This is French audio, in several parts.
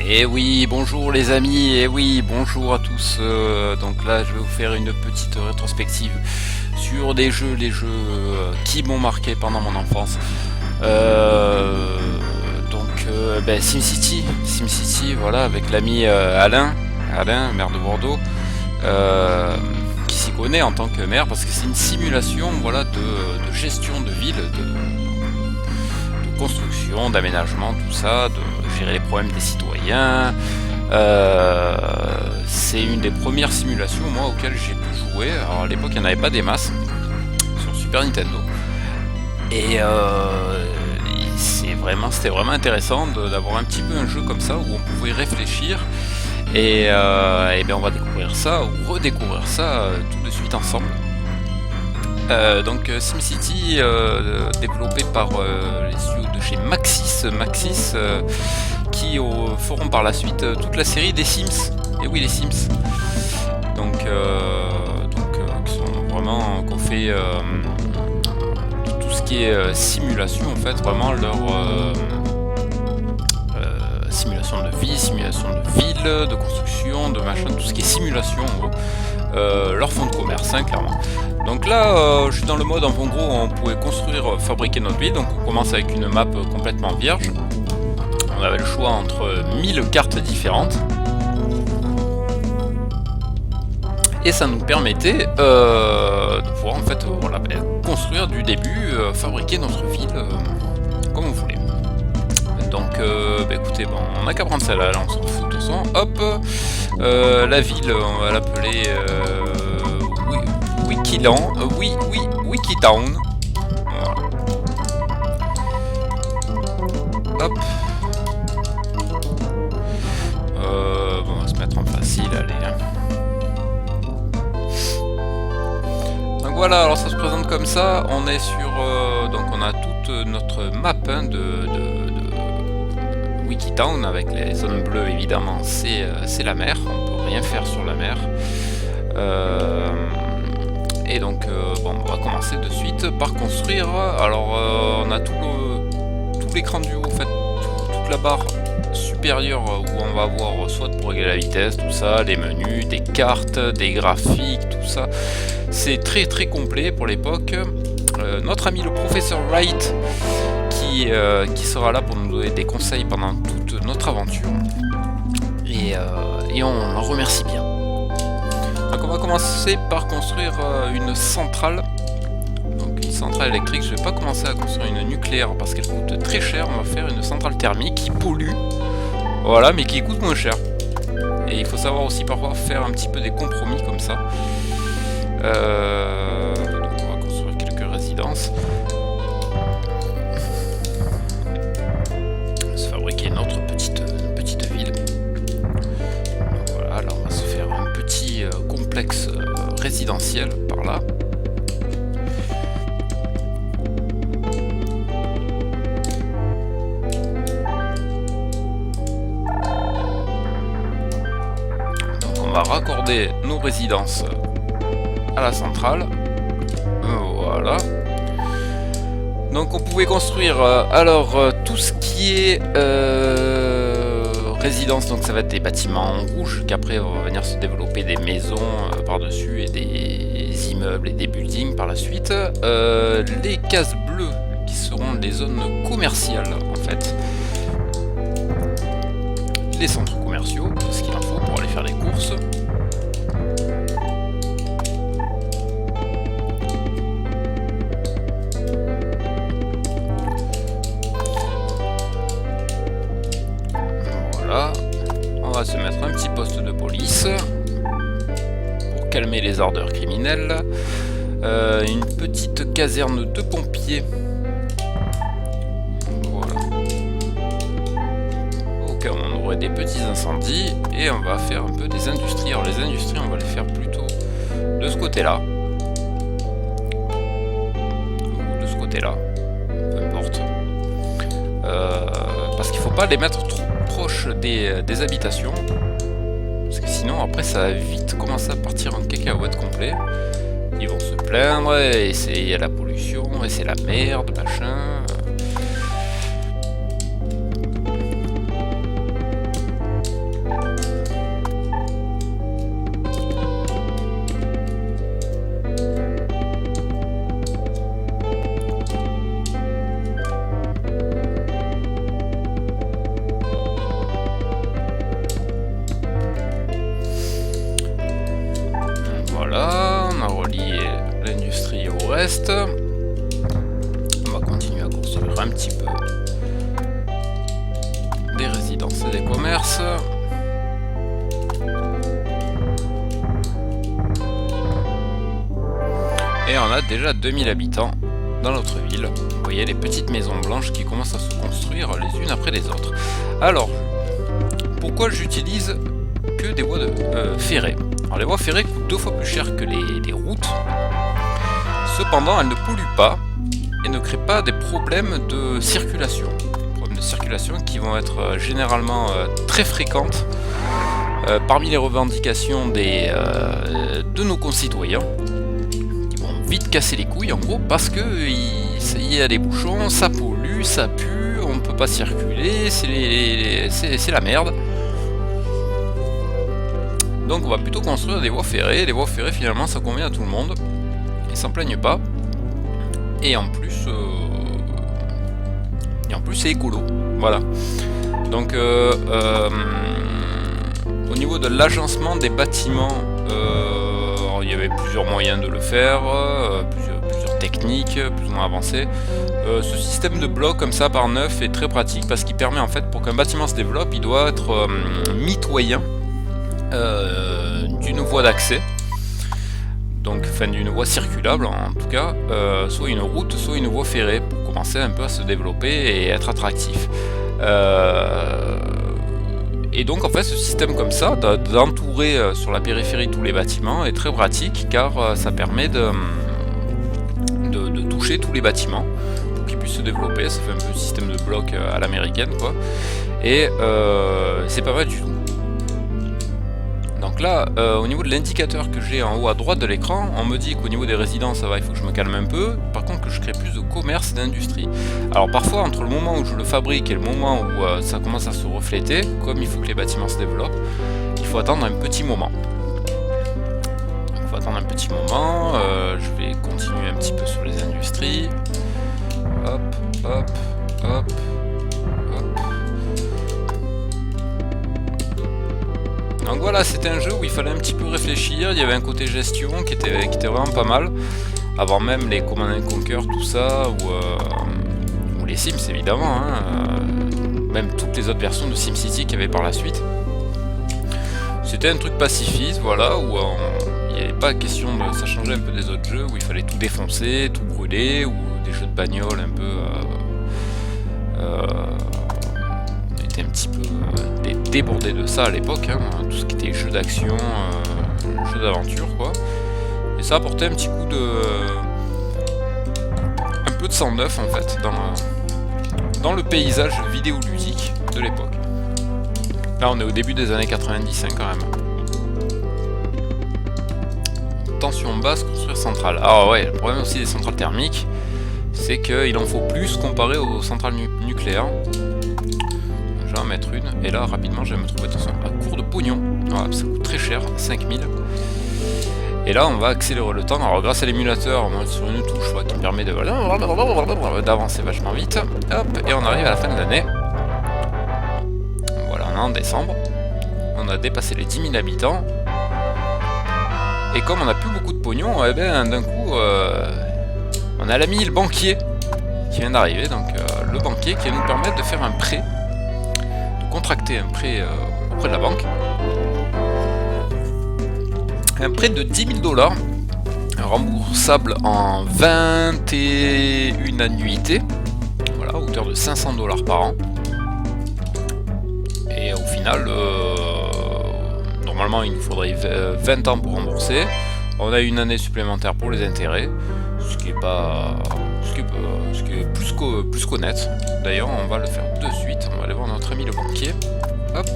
Et oui, bonjour les amis, et oui, bonjour à tous. Donc là, je vais vous faire une petite rétrospective sur les jeux qui m'ont marqué pendant mon enfance. SimCity, voilà, avec l'ami Alain, maire de Bordeaux, qui s'y connaît en tant que maire, parce que c'est une simulation, voilà, de gestion de ville, de construction, d'aménagement, tout ça, de gérer les problèmes des citoyens. C'est une des premières simulations moi auxquelles j'ai pu jouer. Alors à l'époque il n'y en avait pas des masses sur Super Nintendo. Et c'était vraiment intéressant d'avoir un petit peu un jeu comme ça où on pouvait réfléchir. Et bien on va découvrir ça ou redécouvrir ça tout de suite ensemble. Donc SimCity, développé par les studios de chez Maxis, qui feront par la suite toute la série des Sims. Et oui, les Sims. Donc qui sont vraiment qu'on fait tout ce qui est simulation en fait, vraiment leur simulation de vie, simulation de ville, de construction, de machin, tout ce qui est simulation en gros. Leur fonds de commerce, hein, clairement. Donc là, je suis dans le mode en gros, on pouvait construire, fabriquer notre ville. Donc on commence avec une map complètement vierge. On avait le choix entre 1000 cartes différentes. Et ça nous permettait de pouvoir en fait construire du début, fabriquer notre ville comme on voulait. Donc écoutez, on n'a qu'à prendre celle-là, on s'en fout de toute façon. Hop, la ville, on va l'appeler Wikitown. Voilà. Hop. On va se mettre en facile, allez. Donc voilà, alors ça se présente comme ça. On est sur, donc on a toute notre map de Wikitown avec les zones bleues évidemment. C'est la mer. On peut rien faire sur la mer. Et donc on va commencer de suite par construire. Alors on a tout l'écran du haut, en fait, toute la barre supérieure où on va voir soit pour régler la vitesse, tout ça, les menus, des cartes, des graphiques, tout ça. C'est très très complet pour l'époque. Notre ami le professeur Wright qui sera là pour nous donner des conseils pendant toute notre aventure. Et on en remercie bien. Donc on va commencer par construire une centrale. Donc une centrale électrique, je vais pas commencer à construire une nucléaire parce qu'elle coûte très cher. On va faire une centrale thermique qui pollue, voilà, mais qui coûte moins cher. Et il faut savoir aussi parfois faire un petit peu des compromis comme ça. Donc on va construire quelques résidences. On va se fabriquer notre petite ville. Donc voilà, alors on va se faire un petit complexe résidentiel par là. Donc on va raccorder nos résidences à la centrale. Voilà. Donc on pouvait construire tout ce qui est résidence, donc ça va être des bâtiments en rouge, qu'après on va venir se développer des maisons par-dessus et des immeubles et des buildings par la suite. Les cases bleues qui seront les zones commerciales en fait. Les centres commerciaux, ce qu'il en faut pour aller faire les courses. On va se mettre un petit poste de police pour calmer les ardeurs criminelles. Une petite caserne de pompiers. Voilà. Au cas où on aurait des petits incendies. Et on va faire un peu des industries. Alors les industries, on va les faire plutôt de ce côté-là. Ou de ce côté-là. Peu importe. Parce qu'il ne faut pas les mettre trop proche des habitations, parce que sinon après ça va vite commencer à partir en cacahuète complet. Ils vont se plaindre et il y a la pollution et c'est la merde, machin. des résidences et des commerces. Et on a déjà 2000 habitants dans notre ville. Vous voyez les petites maisons blanches qui commencent à se construire les unes après les autres. Alors, pourquoi j'utilise que des voies ferrées? Alors les voies ferrées coûtent 2 fois plus cher que les routes. Cependant, elles ne polluent pas et ne créent pas des problèmes de circulation. Problèmes de circulation qui vont être généralement très fréquentes parmi les revendications de nos concitoyens. Vite casser les couilles en gros parce que il y a des bouchons, ça pollue, ça pue, on ne peut pas circuler, c'est la merde. Donc on va plutôt construire des voies ferrées. Les voies ferrées finalement ça convient à tout le monde, ils s'en plaignent pas. Et en plus c'est écolo. Voilà. Donc au niveau de l'agencement des bâtiments, il y avait plusieurs moyens de le faire, plusieurs techniques plus ou moins avancées. Ce système de blocs comme ça par 9 est très pratique parce qu'il permet en fait, pour qu'un bâtiment se développe, il doit être mitoyen d'une voie d'accès, donc enfin d'une voie circulable en tout cas, soit une route, soit une voie ferrée pour commencer un peu à se développer et être attractif. Et donc en fait ce système comme ça, d'entourer sur la périphérie tous les bâtiments est très pratique car ça permet de toucher tous les bâtiments pour qu'ils puissent se développer. Ça fait un peu le système de blocs à l'américaine quoi. Et c'est pas mal du tout. Donc là, au niveau de l'indicateur que j'ai en haut à droite de l'écran, on me dit qu'au niveau des résidences, ça va, il faut que je me calme un peu. Par contre, que je crée plus de commerce et d'industrie. Alors parfois, entre le moment où je le fabrique et le moment où ça commence à se refléter, comme il faut que les bâtiments se développent, il faut attendre un petit moment. Il faut attendre un petit moment. Je vais continuer un petit peu sur les industries. Hop, hop, hop. Donc voilà, c'était un jeu où il fallait un petit peu réfléchir, il y avait un côté gestion qui était vraiment pas mal, avant même les Command & Conquer, tout ça, ou les Sims évidemment, hein, même toutes les autres versions de SimCity qu'il y avait par la suite. C'était un truc pacifiste, voilà, où il n'y avait pas question de... Ça changeait un peu des autres jeux, où il fallait tout défoncer, tout brûler, ou des jeux de bagnole un peu... un petit peu débordé de ça à l'époque, hein, tout ce qui était jeux d'action, jeux d'aventure quoi. Et ça apportait un petit coup de... un peu de sang neuf en fait dans le paysage vidéoludique de l'époque. Là on est au début des années 90 hein, quand même. Tension basse, construire centrale. Ah ouais, le problème aussi des centrales thermiques, c'est qu'il en faut plus comparé aux centrales nucléaires. Je vais en mettre une, et là rapidement je vais me trouver à court de pognon. Voilà, ça coûte très cher, 5000. Et là on va accélérer le temps. Alors grâce à l'émulateur, sur une touche qui me permet d'avancer vachement vite. Hop, et on arrive à la fin de l'année. Voilà, on est en décembre. On a dépassé les 10 000 habitants. Et comme on n'a plus beaucoup de pognon, eh ben d'un coup on a l'ami le banquier qui vient d'arriver. Donc le banquier qui va nous permettre de faire un prêt, contracter un prêt auprès de la banque. Un prêt de 10 000 $, remboursable en 21 annuités, voilà, à hauteur de 500 $ par an. Et au final, normalement il nous faudrait 20 ans pour rembourser. On a une année supplémentaire pour les intérêts, ce qui est pas... ce qui est plus qu'honnête. D'ailleurs, on va le faire de suite. On va aller voir notre ami le banquier. Hop.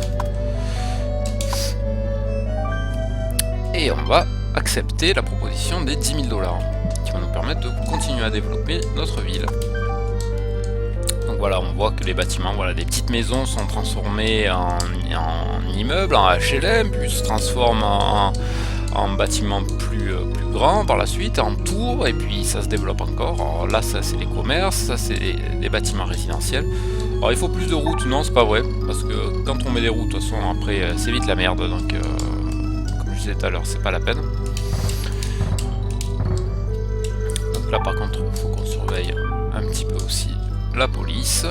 Et on va accepter la proposition des 10 000 $, qui va nous permettre de continuer à développer notre ville. Donc voilà, on voit que les bâtiments, voilà, des petites maisons sont transformées en immeubles, en HLM, puis se transforment en bâtiments plus grands par la suite, en tours, et puis ça se développe encore. Alors là, ça c'est les commerces, ça c'est des bâtiments résidentiels. Alors il faut plus de routes, non c'est pas vrai, parce que quand on met des routes, de toute façon après c'est vite la merde, donc comme je disais tout à l'heure, c'est pas la peine. Donc là par contre, il faut qu'on surveille un petit peu aussi la police.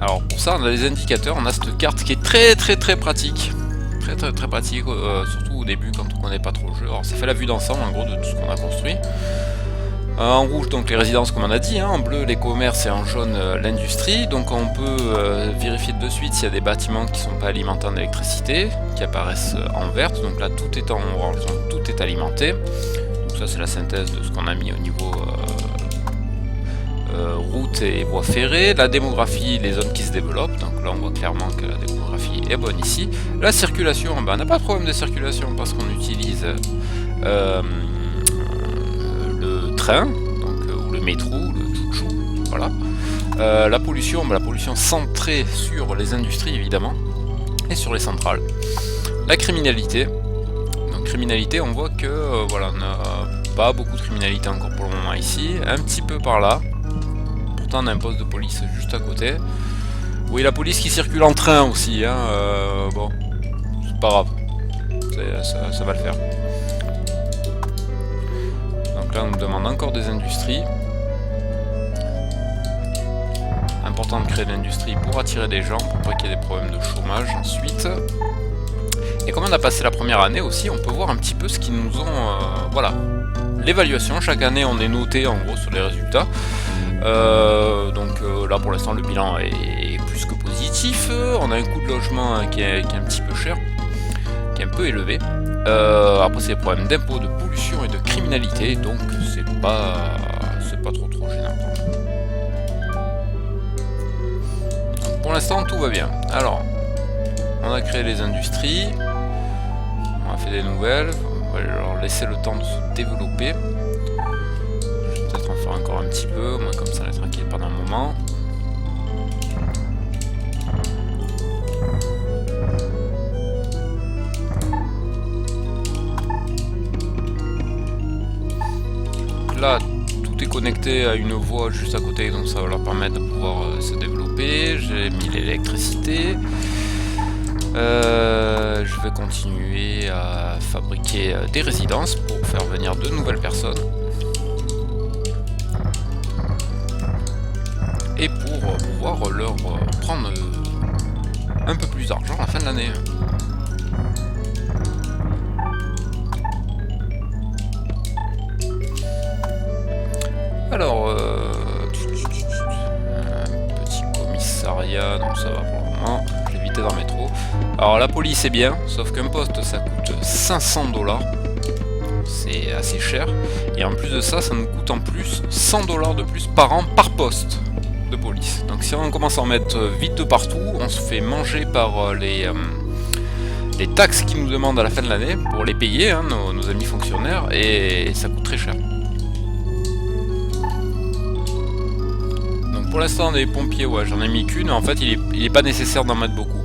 Alors pour ça on a les indicateurs, on a cette carte qui est très pratique. Très pratique, surtout au début quand on connaît pas trop le jeu. Alors ça fait la vue d'ensemble en gros de tout ce qu'on a construit. En rouge donc les résidences comme on a dit, hein, en bleu les commerces et en jaune l'industrie. Donc on peut vérifier de suite s'il y a des bâtiments qui sont pas alimentés en électricité, qui apparaissent en verte. Donc là tout est en orange, donc tout est alimenté. Donc ça c'est la synthèse de ce qu'on a mis au niveau route et voies ferrées. La démographie, les zones qui se développent. Donc là on voit clairement que la démographie est bonne ici. La circulation, ben, on n'a pas de problème de circulation parce qu'on utilise le train, donc, ou le métro, le chouchou, voilà. La pollution centrée sur les industries évidemment et sur les centrales. La criminalité, donc criminalité, on voit que voilà, on n'a pas beaucoup de criminalité encore pour le moment ici, un petit peu par là. Pourtant on a un poste de police juste à côté. Oui, la police qui circule en train aussi, hein, bon, c'est pas grave, ça va le faire. Donc là on nous demande encore des industries. Important de créer de l'industrie pour attirer des gens, pour pas qu'il y ait des problèmes de chômage ensuite. Et comme on a passé la première année aussi, on peut voir un petit peu ce qu'ils nous ont... voilà, l'évaluation, chaque année on est noté en gros sur les résultats. Donc là pour l'instant le bilan est plus que positif. On a un coût de logement qui est un petit peu cher, qui est un peu élevé. Après c'est des problèmes d'impôts, de pollution et de criminalité, donc c'est pas trop gênant. Donc, pour l'instant tout va bien. Alors on a créé les industries, on a fait des nouvelles, on va leur laisser le temps de se développer. Je vais peut-être en faire encore un petit peu, moi comme ça on est tranquille pendant un moment. Donc là tout est connecté à une voie juste à côté, donc ça va leur permettre de pouvoir se développer. J'ai mis l'électricité. Je vais continuer à fabriquer des résidences pour faire venir de nouvelles personnes et pour pouvoir leur prendre un peu plus d'argent à la fin de l'année. Alors, un petit commissariat, donc ça va pour le moment. Je l'ai évité d'en mettre trop. Alors la police est bien, sauf qu'un poste ça coûte 500 $, c'est assez cher, et en plus de ça, ça nous coûte en plus 100 $ de plus par an par poste de police. Donc si on commence à en mettre vite de partout, on se fait manger par les taxes qu'ils nous demandent à la fin de l'année pour les payer, hein, nos amis fonctionnaires, et ça coûte très cher. Donc pour l'instant des pompiers, ouais, j'en ai mis qu'une, en fait il est pas nécessaire d'en mettre beaucoup.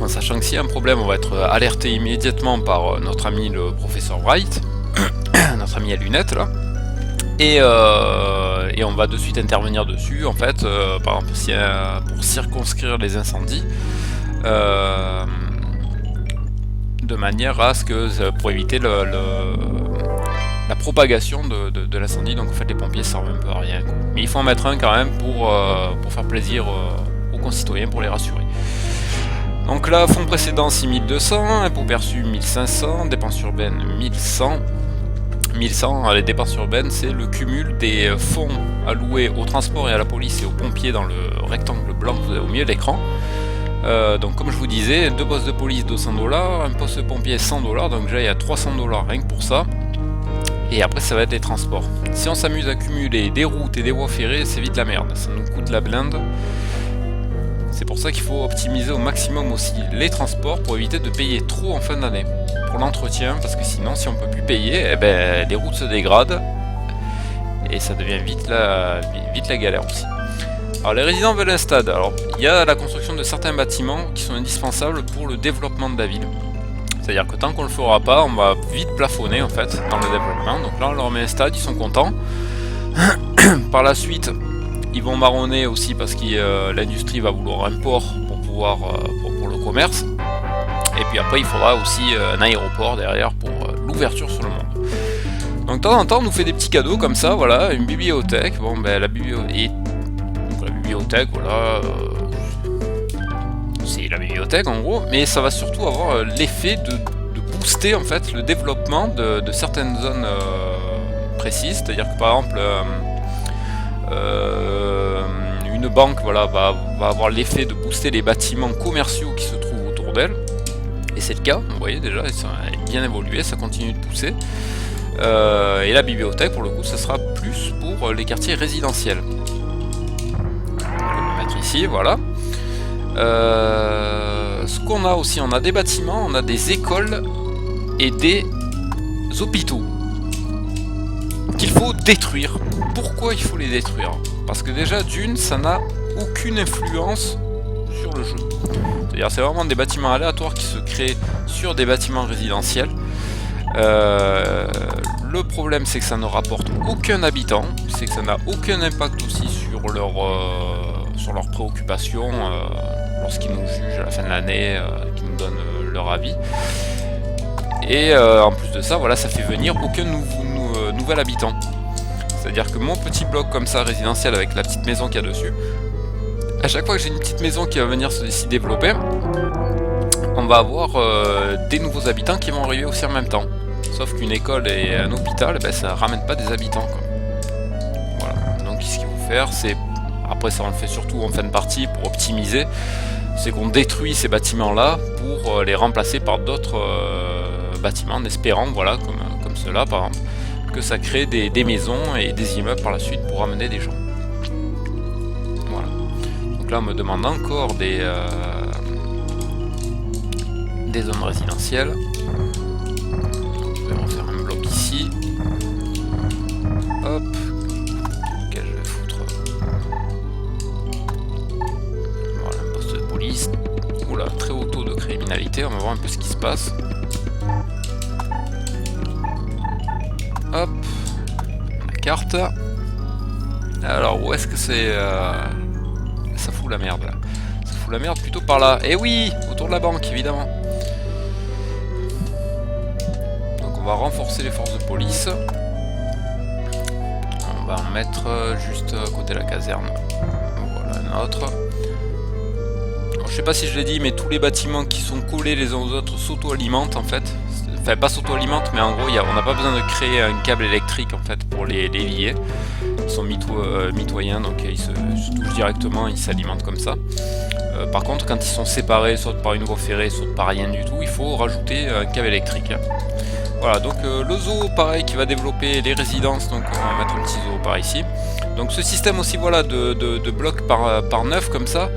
En sachant que s'il y a un problème, on va être alerté immédiatement par notre ami le professeur Wright, notre ami à lunettes là, et on va de suite intervenir dessus. En fait, par exemple, pour circonscrire les incendies, de manière à ce que, pour éviter la propagation de l'incendie. Donc en fait, les pompiers servent un peu à rien, quoi. Mais il faut en mettre un quand même pour faire plaisir aux concitoyens, pour les rassurer. Donc là, fonds précédent 6200, impôts perçus 1500, dépenses urbaines 1100. 1100, les dépenses urbaines, c'est le cumul des fonds alloués au transport et à la police et aux pompiers dans le rectangle blanc que vous avez au milieu de l'écran. Donc comme je vous disais, 2 postes de police 200 $, un poste de pompier 100 $, donc déjà il y a 300 $ rien que pour ça. Et après ça va être les transports. Si on s'amuse à cumuler des routes et des voies ferrées, c'est vite la merde, ça nous coûte la blinde. C'est pour ça qu'il faut optimiser au maximum aussi les transports pour éviter de payer trop en fin d'année pour l'entretien, parce que sinon si on peut plus payer, eh ben, les routes se dégradent et ça devient vite la galère aussi. Alors les résidents veulent un stade. Alors il y a la construction de certains bâtiments qui sont indispensables pour le développement de la ville. C'est-à-dire que tant qu'on le fera pas, on va vite plafonner en fait dans le développement. Donc là on leur met un stade, ils sont contents. Par la suite, ils vont marronner aussi parce que l'industrie va vouloir un port pour pouvoir pour le commerce. Et puis après il faudra aussi un aéroport derrière pour l'ouverture sur le monde. Donc de temps en temps on nous fait des petits cadeaux comme ça, voilà, une bibliothèque. Bon ben la bibliothèque, bibliothèque, voilà. C'est la bibliothèque en gros, mais ça va surtout avoir l'effet de booster en fait le développement de certaines zones précises. C'est-à-dire que par exemple une banque voilà, va avoir l'effet de booster les bâtiments commerciaux qui se trouvent autour d'elle. Et c'est le cas, vous voyez déjà, ça a bien évolué, ça continue de pousser. Et la bibliothèque, pour le coup, ça sera plus pour les quartiers résidentiels. On va le mettre ici, voilà. Ce qu'on a aussi, on a des bâtiments, on a des écoles et des hôpitaux qu'il faut détruire. Pourquoi il faut les détruire? Parce que déjà, d'une, ça n'a aucune influence sur le jeu. C'est-à-dire c'est vraiment des bâtiments aléatoires qui se créent sur des bâtiments résidentiels. Le problème c'est que ça ne rapporte aucun habitant, c'est que ça n'a aucun impact aussi sur leurs préoccupations lorsqu'ils nous jugent à la fin de l'année, qu'ils nous donnent leur avis. Et en plus de ça, voilà, ça fait venir aucun nouvel habitant. C'est-à-dire que mon petit bloc comme ça résidentiel avec la petite maison qu'il y a dessus, à chaque fois que j'ai une petite maison qui va venir s'y développer, on va avoir des nouveaux habitants qui vont arriver aussi en même temps. Sauf qu'une école et un hôpital, ben, ça ramène pas des habitants, quoi. Voilà. Donc ce qu'il faut faire, c'est... Après ça on le fait surtout en fin de partie pour optimiser. C'est qu'on détruit ces bâtiments-là pour les remplacer par d'autres bâtiments, en espérant, voilà, comme ceux-là par exemple, que ça crée des maisons et des immeubles par la suite pour ramener des gens. Voilà. Donc là on me demande encore des zones résidentielles. Je vais refaire un bloc ici. Hop. Lequel je vais foutre. Voilà, un poste de police. Oula, très haut taux de criminalité. On va voir un peu ce qui se passe. Hop. La carte. Alors, où est-ce que c'est ça fout la merde là. Ça fout la merde plutôt par là. Eh oui, autour de la banque, évidemment. On va renforcer les forces de police. On va en mettre juste à côté de la caserne. Voilà un autre. Alors, je sais pas si je l'ai dit, mais tous les bâtiments qui sont collés les uns aux autres s'auto-alimentent en fait. Enfin pas s'auto-alimentent, mais en gros on n'a pas besoin de créer un câble électrique en fait pour les lier. Ils sont mitoyens, donc ils se touchent directement, ils s'alimentent comme ça. Par contre, quand ils sont séparés, soit par une voie ferrée, soit par rien du tout, il faut rajouter un câble électrique. Voilà, donc le zoo, pareil, qui va développer les résidences, donc on va mettre un petit zoo par ici. Donc ce système aussi, voilà, de blocs par 9 comme ça,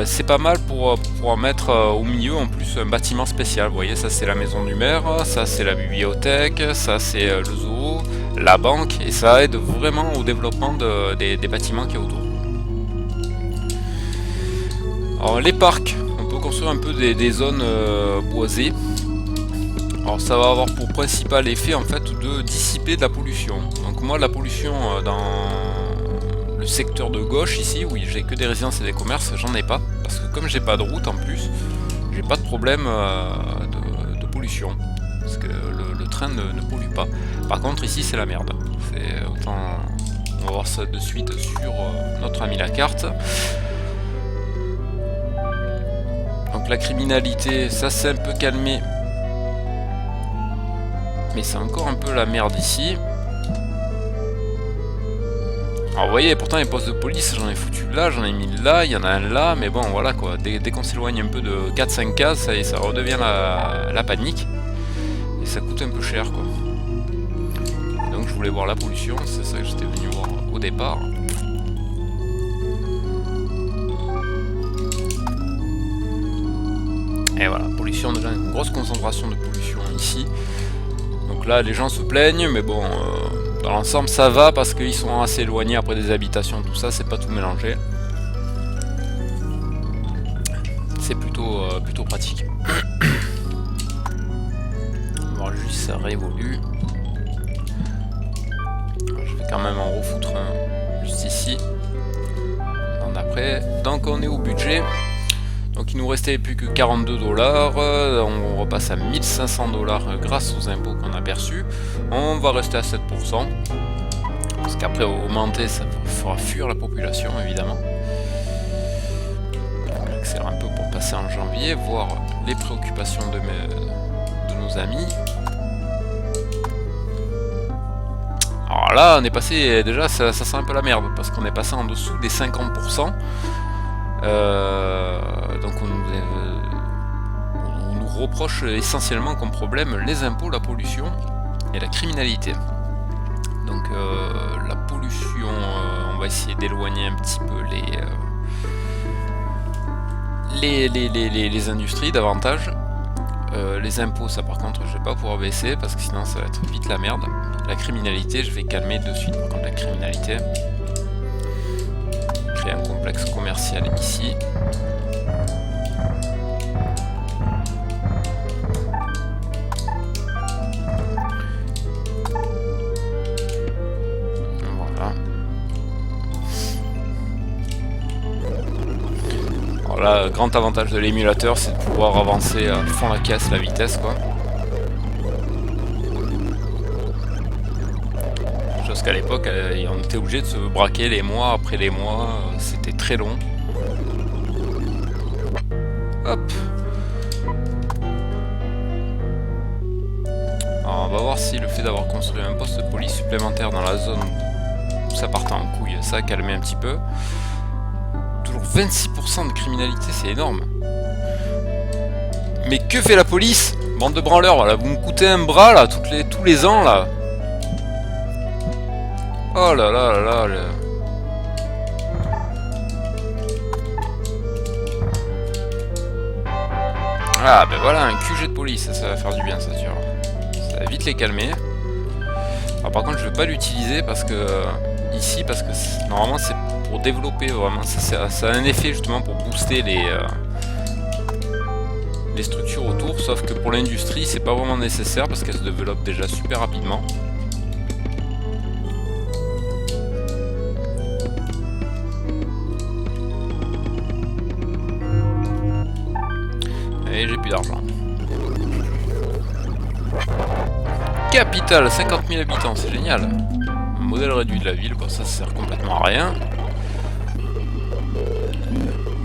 c'est pas mal pour en mettre au milieu en plus un bâtiment spécial. Vous voyez, ça c'est la maison du maire, ça c'est la bibliothèque, ça c'est le zoo, la banque, et ça aide vraiment au développement des bâtiments qu'il y a autour. Alors les parcs, on peut construire un peu des zones boisées. Alors ça va avoir pour principal effet en fait de dissiper de la pollution. Donc moi la pollution dans le secteur de gauche ici, où j'ai que des résidences et des commerces, j'en ai pas. Parce que comme j'ai pas de route en plus, j'ai pas de problème de pollution. Parce que le train ne pollue pas. Par contre ici c'est la merde. Autant... On va voir ça de suite sur notre ami la carte. Donc la criminalité, ça s'est un peu calmé. Mais c'est encore un peu la merde ici. Alors vous voyez, pourtant les postes de police, j'en ai foutu là, j'en ai mis là, il y en a un là, mais bon voilà quoi, dès qu'on s'éloigne un peu de 4-5 cases, ça y est, ça redevient la panique. Et ça coûte un peu cher quoi. Et donc je voulais voir la pollution, c'est ça que j'étais venu voir au départ. Et voilà, pollution, déjà une grosse concentration de pollution ici. Donc là les gens se plaignent, mais bon, dans l'ensemble ça va parce qu'ils sont assez éloignés après des habitations, tout ça, c'est pas tout mélangé. C'est plutôt pratique. On va voir juste si ça réévolue. Je vais quand même en refoutre un juste ici. Après, donc on est au budget. Donc il nous restait plus que 42 $, on repasse à 1500 $ grâce aux impôts qu'on a perçus. On va rester à 7%, parce qu'après augmenter ça fera fuir la population évidemment. On accélère un peu pour passer en janvier, voir les préoccupations de nos amis. Alors là on est passé, déjà ça sent un peu la merde parce qu'on est passé en dessous des 50%. Donc on nous reproche essentiellement comme problème les impôts, la pollution et la criminalité. Donc la pollution, on va essayer d'éloigner un petit peu les industries davantage. Les impôts, ça par contre je vais pas pouvoir baisser parce que sinon ça va être vite la merde. La criminalité, je vais calmer de suite par contre la criminalité. Créer un complexe commercial ici. Là, grand avantage de l'émulateur, c'est de pouvoir avancer à fond la caisse, la vitesse, quoi. Chose qu'à l'époque, on était obligé de se braquer les mois après les mois, c'était très long. Hop. Alors, on va voir si le fait d'avoir construit un poste de police supplémentaire dans la zone où ça partait en couille, ça a calmé un petit peu. 26% de criminalité, c'est énorme. Mais que fait la police? Bande de branleurs, voilà, vous me coûtez un bras là, tous les ans là. Oh là là là là. Ah ben voilà, un QG de police, ça va faire du bien, ça sûr. Ça va vite les calmer. Alors par contre je vais pas l'utiliser parce que ici, parce que normalement c'est pour développer vraiment, ça a un effet justement pour booster les structures autour, sauf que pour l'industrie c'est pas vraiment nécessaire parce qu'elle se développe déjà super rapidement. Et j'ai plus d'argent. Capitale, 50 000 habitants, c'est génial. Un modèle réduit de la ville, bon, ça sert complètement à rien.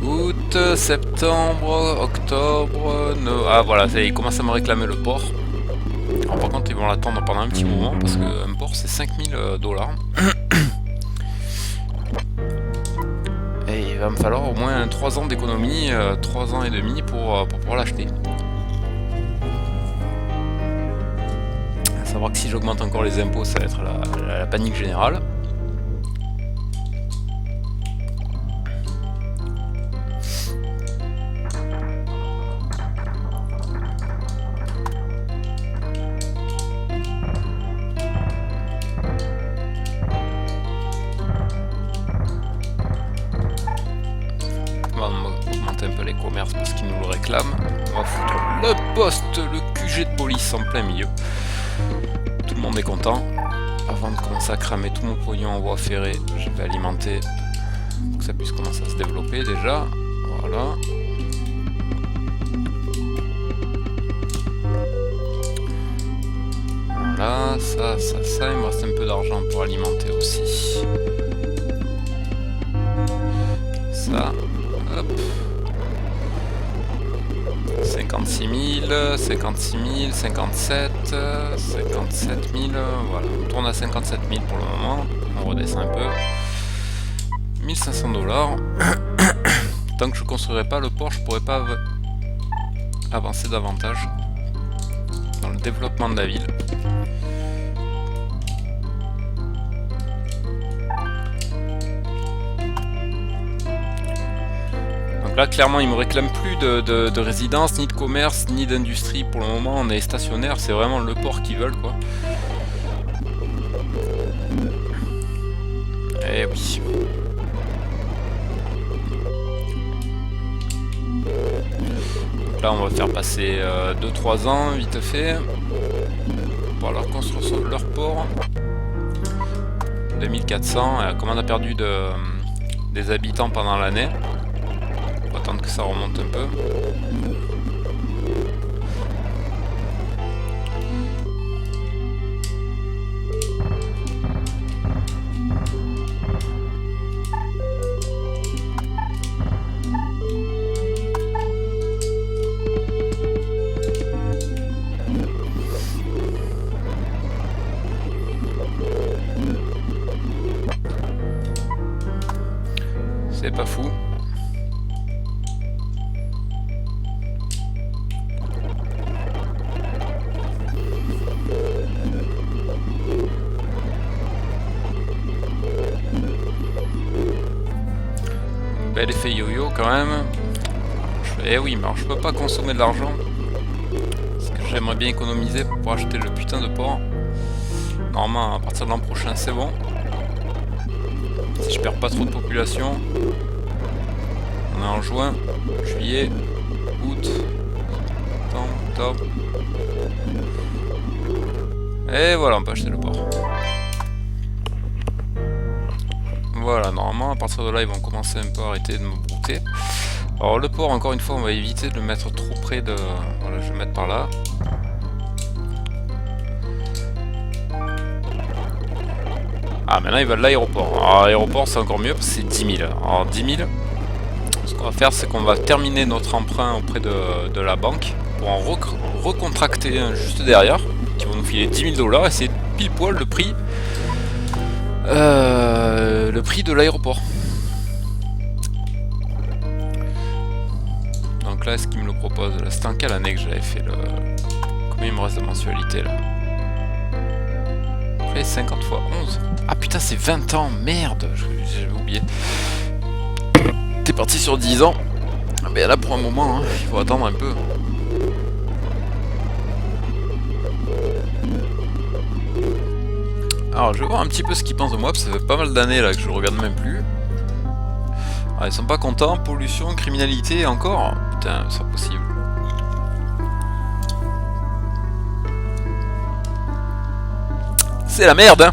Août, septembre, octobre, ah voilà, ça y est, ils commencent à me réclamer le port. Alors, par contre, ils vont l'attendre pendant un petit moment parce qu'un port c'est 5000 $. Et il va me falloir au moins 3 ans d'économie, 3 ans et demi pour pouvoir l'acheter. À savoir que si j'augmente encore les impôts, ça va être la panique générale. On va augmenter un peu les commerces parce qu'ils nous le réclament. On va foutre le poste, le QG de police en plein milieu. Tout le monde est content. Avant de commencer à cramer tout mon pognon en voie ferrée, je vais alimenter pour que ça puisse commencer à se développer déjà. Voilà. Voilà, ça, il me reste un peu d'argent pour alimenter aussi. Ça, hop. 56 000, 56 000, 57, 57 000, voilà, on tourne à 57 000 pour le moment, on redescend un peu. 1500 $. Tant que je ne construirai pas le port, je ne pourrai pas avancer davantage dans le développement de la ville. Donc là, clairement, ils me réclament plus de résidence, ni de commerce, ni d'industrie. Pour le moment, on est stationnaire. C'est vraiment le port qu'ils veulent, quoi. Eh oui. Donc là, on va faire passer 2-3 ans, vite fait, pour leur construire leur port. 2400. Comme on a perdu des habitants pendant l'année, on va attendre que ça remonte un peu. C'est pas fou. Bel effet yo-yo quand même. Eh oui, mais alors je peux pas consommer de l'argent. Parce que j'aimerais bien économiser pour acheter le putain de port. Normalement, à partir de l'an prochain, c'est bon. Si je perds pas trop de population. On est en juin, juillet, août, septembre, octobre. Et voilà, on peut acheter le port. Voilà, normalement, à partir de là, ils vont commencer un peu à arrêter de me brouter. Alors le port, encore une fois, on va éviter de le mettre trop près de... Voilà, je vais le mettre par là. Ah, maintenant, il va de l'aéroport. Alors l'aéroport, c'est encore mieux, parce que c'est 10 000. Alors 10 000, ce qu'on va faire, c'est qu'on va terminer notre emprunt auprès de la banque, pour en recontracter un juste derrière, qui va nous filer 10 000 $, et c'est pile poil le prix de l'aéroport. Donc là, est-ce qu'il me le propose? C'était en quelle année que j'avais fait le... Combien il me reste de mensualité là? Après 50 fois 11. Ah putain, c'est 20 ans, merde, j'avais oublié. T'es parti sur 10 ans. Mais là, pour un moment, hein, il faut attendre un peu. Alors, je vais voir un petit peu ce qu'ils pensent de moi, parce que ça fait pas mal d'années là que je regarde même plus. Ah, ils sont pas contents, pollution, criminalité, encore. Putain, c'est pas possible. C'est la merde, hein.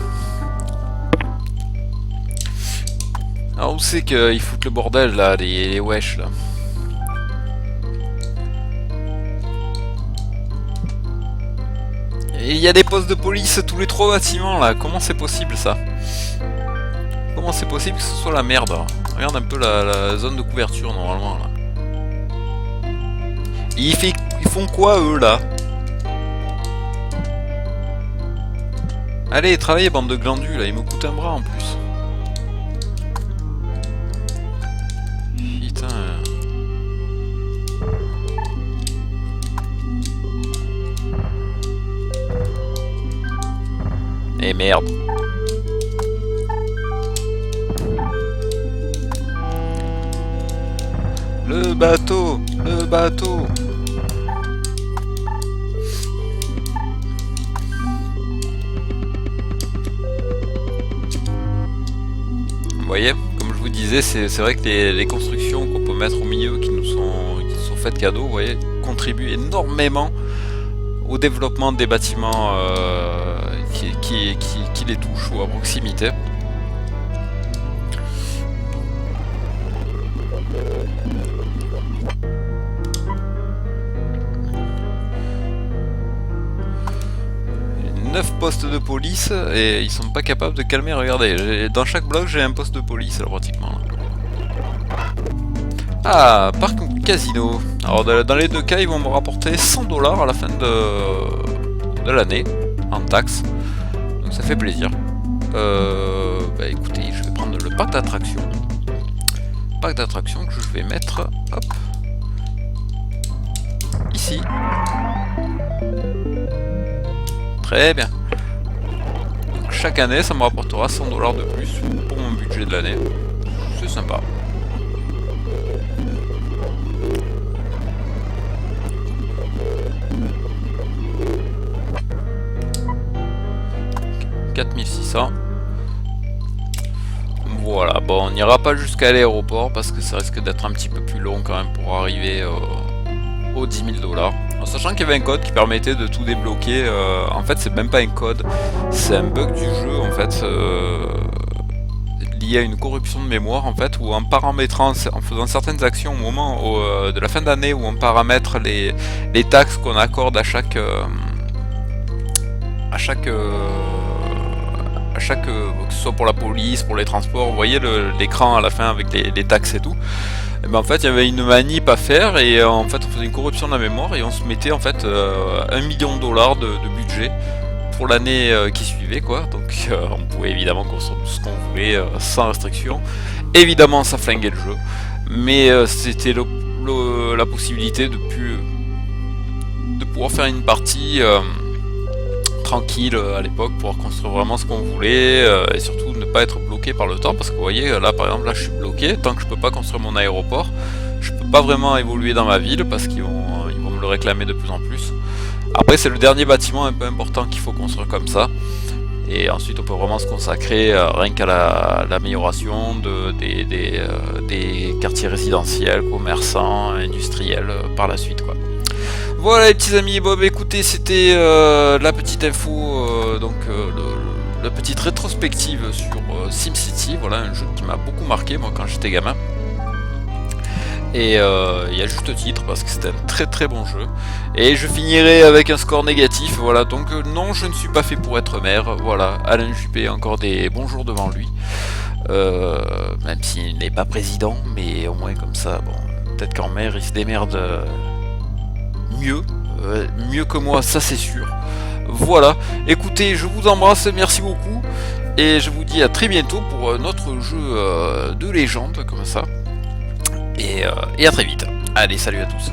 Alors où c'est qu'ils foutent le bordel là, les wesh là. Et il y a des postes de police tous les 3 bâtiments là, comment c'est possible ça? Comment c'est possible que ce soit la merde? Regarde un peu la zone de couverture normalement là. Et ils font quoi eux là? Allez, travaillez bande de glandus là, ils me coûtent un bras en plus. Putain. Et merde. Le bateau, le bateau. Vous voyez, comme je vous disais, c'est vrai que les constructions qu'on peut mettre au milieu qui nous sont faites cadeau, vous voyez, contribuent énormément au développement des bâtiments qui les touchent ou à proximité. Il y a 9 postes de police et ils sont pas capables de calmer. Regardez, dans chaque bloc j'ai un poste de police là, pratiquement. Ah, parc casino. Alors dans les deux cas, ils vont me rapporter 100 $ à la fin de l'année en taxes. Donc ça fait plaisir. Bah écoutez, je vais prendre le parc d'attractions. Parc d'attractions que je vais mettre, hop, ici. Très bien. Donc chaque année, ça me rapportera 100 $ de plus pour mon budget de l'année. C'est sympa. « 4600. Voilà, bon, on n'ira pas jusqu'à l'aéroport parce que ça risque d'être un petit peu plus long quand même pour arriver aux 10 000 $. En sachant qu'il y avait un code qui permettait de tout débloquer. En fait, c'est même pas un code, c'est un bug du jeu en fait, lié à une corruption de mémoire en fait, où en paramétrant, en faisant certaines actions au moment de la fin d'année, où on paramètre les taxes qu'on accorde à chaque que ce soit pour la police, pour les transports, vous voyez l'écran à la fin avec les taxes et tout. Et ben en fait il y avait une manip à faire et en fait on faisait une corruption de la mémoire et on se mettait en fait 1 million $ de budget pour l'année qui suivait, quoi. Donc on pouvait évidemment construire tout ce qu'on voulait sans restriction. Évidemment, ça flinguait le jeu, mais c'était la possibilité de pouvoir faire une partie tranquille à l'époque, pouvoir construire vraiment ce qu'on voulait et surtout ne pas être bloqué par le temps, parce que vous voyez là par exemple, là je suis bloqué, tant que je peux pas construire mon aéroport, je peux pas vraiment évoluer dans ma ville parce qu'ils vont me le réclamer de plus en plus. Après c'est le dernier bâtiment un peu important qu'il faut construire comme ça, et ensuite on peut vraiment se consacrer rien qu'à l'amélioration des quartiers résidentiels, commerçants, industriels par la suite, quoi. Voilà les petits amis, bon bah écoutez, c'était la petite info, donc la petite rétrospective sur SimCity, voilà un jeu qui m'a beaucoup marqué moi quand j'étais gamin. Et il y a juste titre parce que c'était un très très bon jeu. Et je finirai avec un score négatif, voilà, donc non je ne suis pas fait pour être maire, voilà, Alain Juppé a encore des bons jours devant lui. Même s'il n'est pas président, mais au moins comme ça, bon, peut-être qu'en maire il se démerde mieux que moi, ça c'est sûr. Voilà, écoutez, je vous embrasse, merci beaucoup, et je vous dis à très bientôt pour notre jeu de légende, comme ça, et à très vite. Allez, salut à tous.